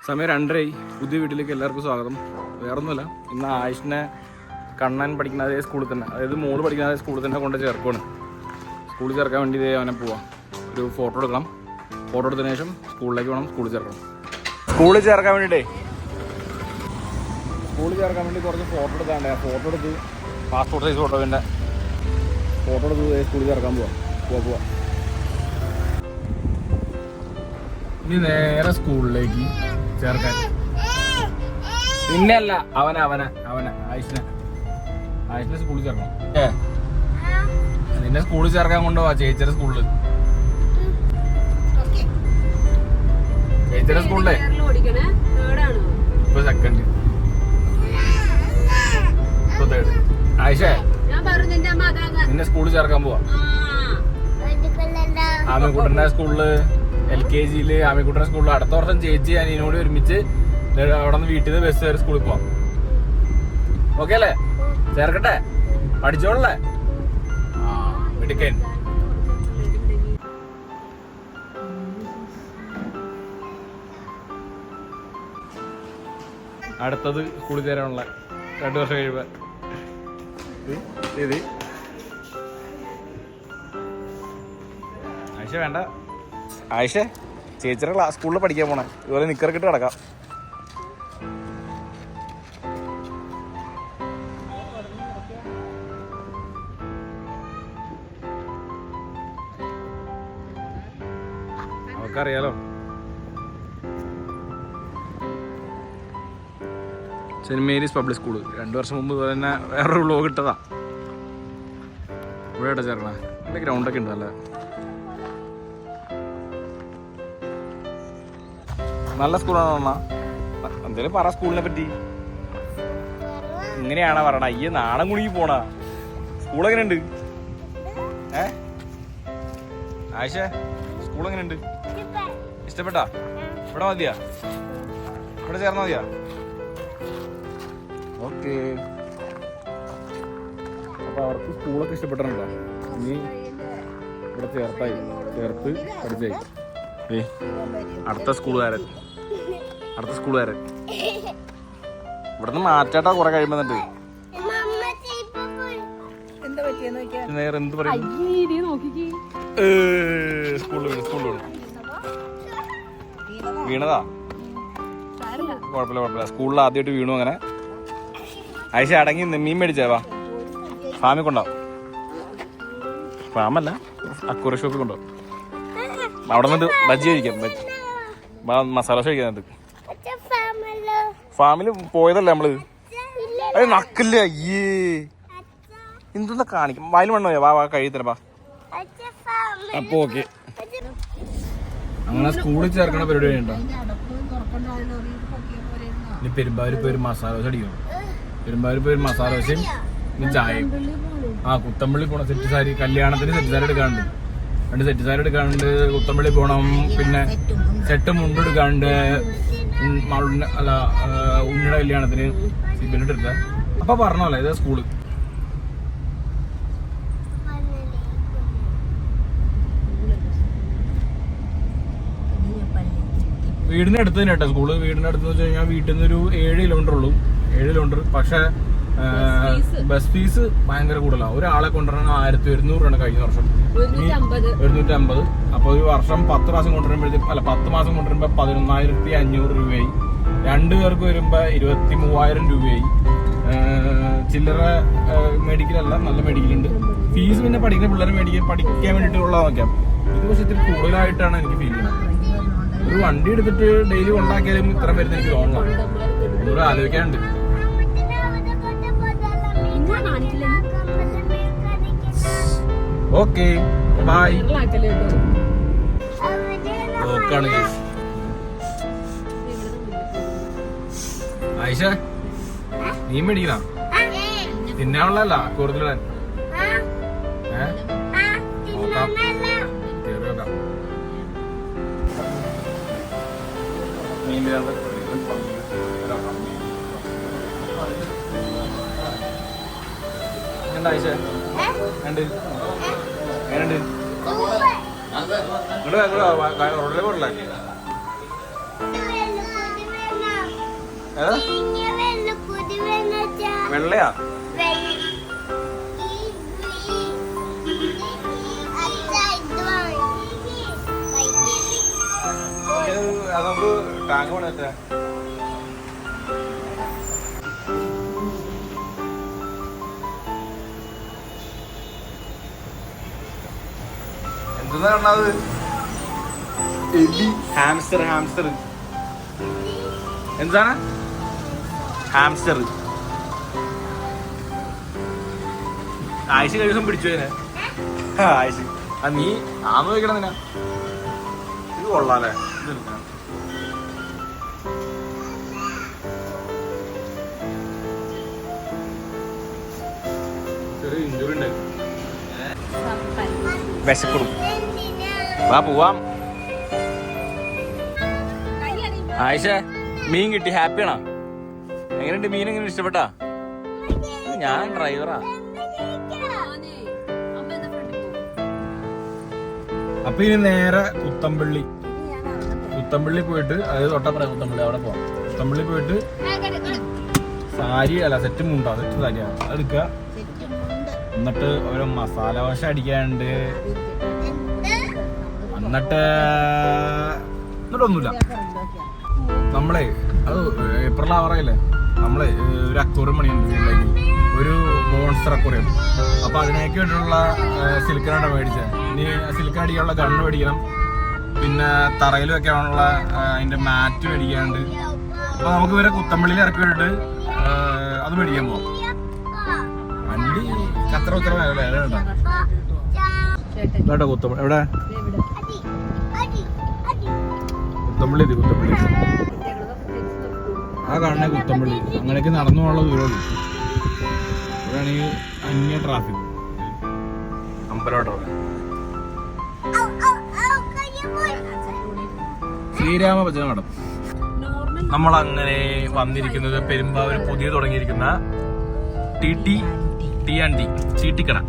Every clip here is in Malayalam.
സമയം 2:30. പുതിയ വീട്ടിലേക്ക് എല്ലാവർക്കും സ്വാഗതം. വേറൊന്നുമില്ല, ഇന്ന് ആയിഷിനെ കണ്ണൻ പഠിക്കുന്ന അതേ സ്കൂളിൽ തന്നെ, അതായത് മോള് പഠിക്കുന്ന അതേ സ്കൂളിൽ തന്നെ കൊണ്ട് ചേർക്കുകയാണ്. സ്കൂളിൽ ചേർക്കാൻ വേണ്ടി അവനെ പോവാം. ഒരു ഫോട്ടോ എടുക്കണം. ഫോട്ടോ എടുത്തതിന് ശേഷം സ്കൂളിലേക്ക് വേണം സ്കൂളിൽ ചേർക്കണം. സ്കൂളിൽ ചേർക്കാൻ വേണ്ടി കുറച്ച് ഫോട്ടോ എടുക്കാണ്ട്. ഫോട്ടോ എടുത്ത് പാസ്പോർട്ട് സൈസ് ഫോട്ടോൻ്റെ ഫോട്ടോ എടുത്ത് സ്കൂളിൽ ചേർക്കാൻ പോവാം. ഇനി നേരെ സ്കൂളിലേക്ക് ചേർക്കാൻ. പിന്നെയല്ല അവനെ ആയിഷിനെ സ്കൂളിൽ ചേർക്കണം. നിന്നെ സ്കൂളിൽ ചേർക്കാൻ കൊണ്ടുപോവാ ചേച്ചിയുടെ സ്കൂളില്. ചേച്ചിയുടെ സ്കൂളിലെ ഇപ്പൊ സെക്കൻഡ്, ഇപ്പൊ തേർഡ്. ആയിഷേ, നിന്നെ സ്കൂളിൽ ചേർക്കാൻ പോവാ. ആമിക്കുട്ടന്റെ സ്കൂളില് LKG ആമിക്കുട്ടന്റെ സ്കൂളിൽ. അടുത്ത വർഷം ചേച്ചി അനിയനോട് ഒരുമിച്ച് അവിടെ നിന്ന് വീട്ടിൽ നിന്ന് ബസ് കയറി സ്കൂളിൽ പോവാം. ഓക്കെ അല്ലേ? ചേർക്കട്ടെ? പഠിച്ചോളല്ലേ? മിടുക്കൻ. അടുത്തത് സ്കൂളിൽ ചേരാനുള്ള 2 വർഷം കഴിയുമ്പോ. ആയിഷ വേണ്ട. ആയിഷ ചേച്ചിയുടെ സ്കൂളിൽ പഠിക്കാൻ പോണേ. ഇതുപോലെ നിക്കറൊക്കെ ഇട്ട് കിടക്കാം. അവക്കറിയാലോ. Saint Mary's public school. 2 വർഷം മുമ്പ് ഇതുപോലെ തന്നെ വേറൊരു വ്ലോഗ് ഇട്ടതാ. ഇവിടെ ഇട്ടാ ചേർക്കണേ. നല്ല ഗ്രൗണ്ടൊക്കെ ഉണ്ട്. നല്ല സ്കൂളാണോ അണ്ണാ? എന്തേലും പറ സ്കൂളിനെ പറ്റി. ഇങ്ങനെയാണോ പറയണ? അയ്യ നാണം കുണിക്ക് പോണ. സ്കൂൾ എങ്ങനെയുണ്ട്? ആയിഷ, സ്കൂൾ എങ്ങനെയുണ്ട്? ഇഷ്ടപ്പെട്ടാ? ഇവിടെ മതിയാ? ഇവിടെ ചേർന്നാ മതിയാ? ഓക്കെ. അപ്പൊ അവർക്ക് സ്കൂളൊക്കെ ഇഷ്ടപ്പെട്ടിട്ടുണ്ടോ? ഇനി ഇവിടെ ചേർത്ത് പഠിച്ചായി. അടുത്ത സ്കൂളുകാരൻ ഇവിടുന്ന് മാറ്റാട്ടാ കുറെ കഴിയുമ്പോ. നേരെ എന്ത് പറയും? സ്കൂളിൽ വീണതാ? കുഴപ്പമില്ല. സ്കൂളിൽ ആദ്യമായിട്ട് വീണു. അങ്ങനെ ആയിഷ അടങ്ങി മീൻ മേടിച്ചാവാ. ഫാമിൽ കൊണ്ടാവും. ഫാമല്ല, അക്വറി ഷോപ്പിൽ കൊണ്ടുപോകും. അവിടെ നിന്നിട്ട് ബജ്ജി കഴിക്കാം. മസാല ദോശ കഴിക്കാൻ. ഫാമില് പോയതല്ലേ നമ്മള്? അത് നക്കില്ല. അയ്യേ, എന്തൊന്നാ കാണിക്കും? വായിൽ മണ്ണോ? വാ കഴിയത്തരപ്പാ. അപ്പൊ ഓക്കെ. അങ്ങനെ സ്കൂളിൽ ചേർക്കണ പരിപാടി ഉണ്ടോ? ഇനി പെരുമ്പാവൂർ പോയി ഒരു മസാല ദോശ അടിക്കണം. പെരുമ്പാവൂർ പോയി ഒരു മസാല ദോശയും ഇനി ചായയും. കുത്തമ്പള്ളി പോണം. സെറ്റ് സാരി കല്യാണത്തിന് സെറ്റ് സാരി എടുക്കാനുണ്ട്. 2 സെറ്റ് സാരി എടുക്കാനുണ്ട്. കുത്തമ്പള്ളി പോണം. പിന്നെ സെറ്റ് മുണ്ട് എടുക്കാനുണ്ട്. ഉണ്ണിയുടെ കല്യാണത്തിന് സിബിലിട്ട് എടുത്ത. അപ്പൊ പറഞ്ഞല്ലേ ഇത് സ്കൂള്. വീടിന്റെ അടുത്ത് തന്നെ കേട്ടോ സ്കൂള്. വീടിന്റെ അടുത്ത് വെച്ച് കഴിഞ്ഞാൽ വീട്ടിൽ നിന്ന് ഒരു 7 കിലോമീറ്റർ ഉള്ളൂ. 7 കിലോമീറ്റർ. പക്ഷെ ബസ് ഫീസ് ഭയങ്കര കൂടുതലാണ്. ഒരാളെ കൊണ്ടുവരാൻ 1100 രൂപയാണ് കഴിഞ്ഞ വർഷം. 150. അപ്പൊ ഒരു വർഷം 10 പ്രാവശ്യം കൊണ്ടുവരുമ്പോഴത്തേക്ക് 10 മാസം കൊണ്ടുവരുമ്പോ 11,500 രൂപയായി. 2 പേർക്ക് വരുമ്പോ 23,000 രൂപയായി. ചില്ലറ മെഡിക്കലല്ല, നല്ല മെഡിക്കലുണ്ട്. ഫീസ് പിന്നെ പഠിക്കുന്ന പിള്ളേരെ പഠിക്കാൻ വേണ്ടിയിട്ടുള്ള നോക്കാം. ഇത് പക്ഷെ ഇത്തിരി കൂടുതലായിട്ടാണ് എനിക്ക് ഫീൽ ചെയ്യുന്നത്. ഒരു വണ്ടി എടുത്തിട്ട് ഡെയിലി കൊണ്ടാക്കിയാലും ഇത്ര വരുന്ന എനിക്ക് തോന്നണം. ഒന്നുകൂടെ ആലോചിക്കാനുണ്ട്. Okay, by. നോക്കാണ് ആയിഷ, നീ മേടിക്കണ തിന്നാനുള്ളതല്ല കൂടുതലിടാൻ. നോക്കാം, കേറി നോക്കാം. എന്താ ആയിഷ? ഉണ്ട് എങ്ങനെയുണ്ട്? റോഡിലെ പോരല്ലേ? വെള്ളയാ? അത് നമുക്ക് ടാങ്ക് പണിയാ. എന്താ കാണാത്? ഹാംസ്റ്റർ. എന്താണ് ഹാംസ്റ്റർ? ആയിഷ കഴിഞ്ഞ ദിവസം പിടിച്ചു അതിനെ. ആയിഷ നീ ആന്ന് ചോദിക്കണം നിന്നെ. ഇത് കൊള്ളാല്ലേ? ചെറിയ ഇഞ്ചുറി ഉണ്ട്. വിശപ്പെടും. വാ പോവാം. ആയിഷ മീൻ കിട്ടി, ഹാപ്പിയാണോ? എങ്ങനെയുണ്ട് മീൻ? എങ്ങനെ ഇഷ്ടപ്പെട്ടാ? ഞാൻ ഡ്രൈവറാ. അപ്പൊ ഇനി നേരെ കുത്തമ്പള്ളി പോയിട്ട്, അതായത് തൊട്ടപ്പുറം കുത്തമ്പള്ളി, അവിടെ പോവാം. കുത്തമ്പള്ളി പോയിട്ട് സാരി അല്ല സെറ്റ് മുണ്ടോ, സെറ്റ് സാരിയാണ് അതെടുക്കുക. എന്നിട്ട് ഓരോ മസാല ദോശ അടിക്കാനുണ്ട്. എന്നിട്ടൊന്നുമില്ല. നമ്മളെ അത് ഏപ്രിൽ ആവറയില്ലേ, നമ്മളെ ഒരു അക്വേറിയം പണിയുണ്ട് വീട്ടിലേക്ക്, ഒരു മോൺസ്റ്റർ അക്വേറിയം. അപ്പൊ അതിനേക്ക് വേണ്ടിയുള്ള സിലിക്കനാണ് മേടിച്ചത്. ഇനി സിലിക്കൻ അടിക്കാനുള്ള ഗണ്ണ് മേടിക്കണം, പിന്നെ തറയിൽ വെക്കാനുള്ള അതിന്റെ മാറ്റ് മേടിക്കാനുണ്ട്. അപ്പൊ നമുക്ക് ഇവരെ കുത്തമ്പള്ളിയിൽ ഇറക്കി വിട്ടിട്ട് അത് മേടിക്കാൻ പോവാം. വണ്ടി അത്ര കേട്ടോ. കുത്തമ്പള്ളി എവിടെ? കുത്തമ്പള്ളി ആ കാണുന്ന കുത്തമ്പള്ളി. അങ്ങനെയൊക്കെ നടന്നു പോകാനുള്ള ദൂരമുള്ളൂ. ഇവിടെയാണ് ഈ അന്യ ട്രാഫിക്. അമ്പലോട്ടോ ശ്രീരാമ ഭജന മഠം. നമ്മളങ്ങനെ വന്നിരിക്കുന്നത് പെരുമ്പാവൂർ പുതിയ തുടങ്ങിയിരിക്കുന്ന ടീട്ടിക്കടയിലെത്തിയിരിക്കുകയാണ്.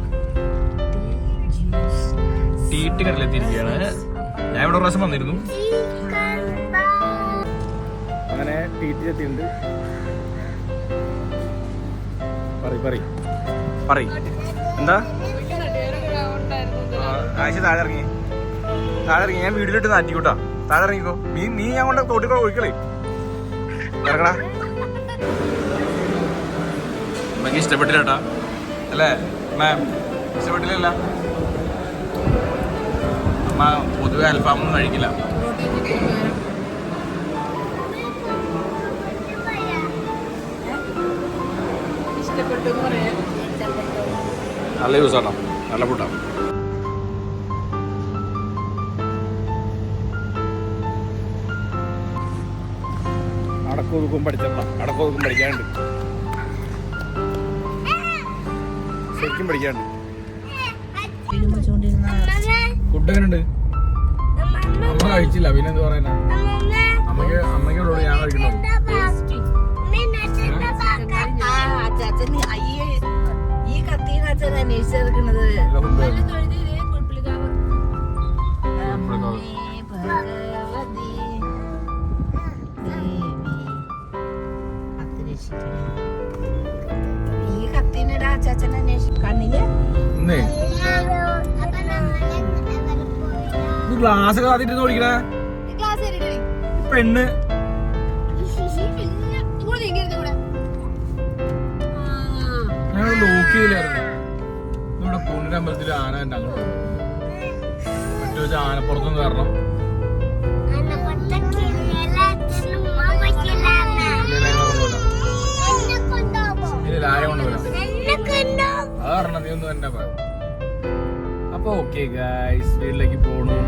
ഞാൻ ഇവിടെ ഒരു പ്രാവശ്യം വന്നിരുന്നു. അങ്ങനെ ടീറ്റി എത്തിയിട്ടുണ്ട്. പറയ് എന്താ? ആഴ്ച താഴെ ഇറങ്ങി. ഞാൻ വീട്ടിലിട്ട് നാറ്റിക്കൂട്ടാ. താഴെ ഇറങ്ങിക്കോ. നീ ഞാൻ കൊണ്ട് തോട്ടിക്കോ ഒഴിക്കളേ. ഇറങ്ങടാ. അമ്മക്ക് ഇഷ്ടപ്പെട്ടില്ല കേട്ടാ അല്ലേ മാം? ഇഷ്ടപ്പെട്ടില്ല. അമ്മ പൊതുവെ അൽഫാമൊന്നും കഴിക്കില്ല. നല്ല യൂസാണോ? നല്ല ഫുഡാണ്. അടക്കൊതുക്കും പഠിക്കാനുണ്ട്. ശരിക്കും പഠിക്കാനുണ്ട്. ഫുഡ് എങ്ങനെയുണ്ട്? അമ്മ കഴിച്ചില്ല, പിന്നെ എന്ത് പറയാനാ? അമ്മയ്ക്കുള്ളൂ ഞാൻ കഴിക്കണോ? ഈ കത്തീന അച്ഛൻ അന്വേഷിച്ചെടുക്കുന്നത്. ഈ കത്തീനയുടെ അച്ഛൻ അന്വേഷിക്കും. കണ്ണില് ഗ്ലാസ് കാത്തിട്ട് ഓടിക്കണേ പെണ്ണ്. ഞങ്ങൾ ലോക്ക് ചെയ്തില്ലായിരുന്നു. ഇവിടെ പൂണിന്റെ അമ്പലത്തിൽ ആന തന്നെ അങ്ങോട്ട് മറ്റു വെച്ചാൽ ആനപ്പുറത്തുനിന്ന് കാരണം ആരെ കൊണ്ടുപോല അത് കാരണം നീ ഒന്ന് തന്നെ. അപ്പൊ ഓക്കെ ഗൈസ്, വീട്ടിലേക്ക് പോകണം.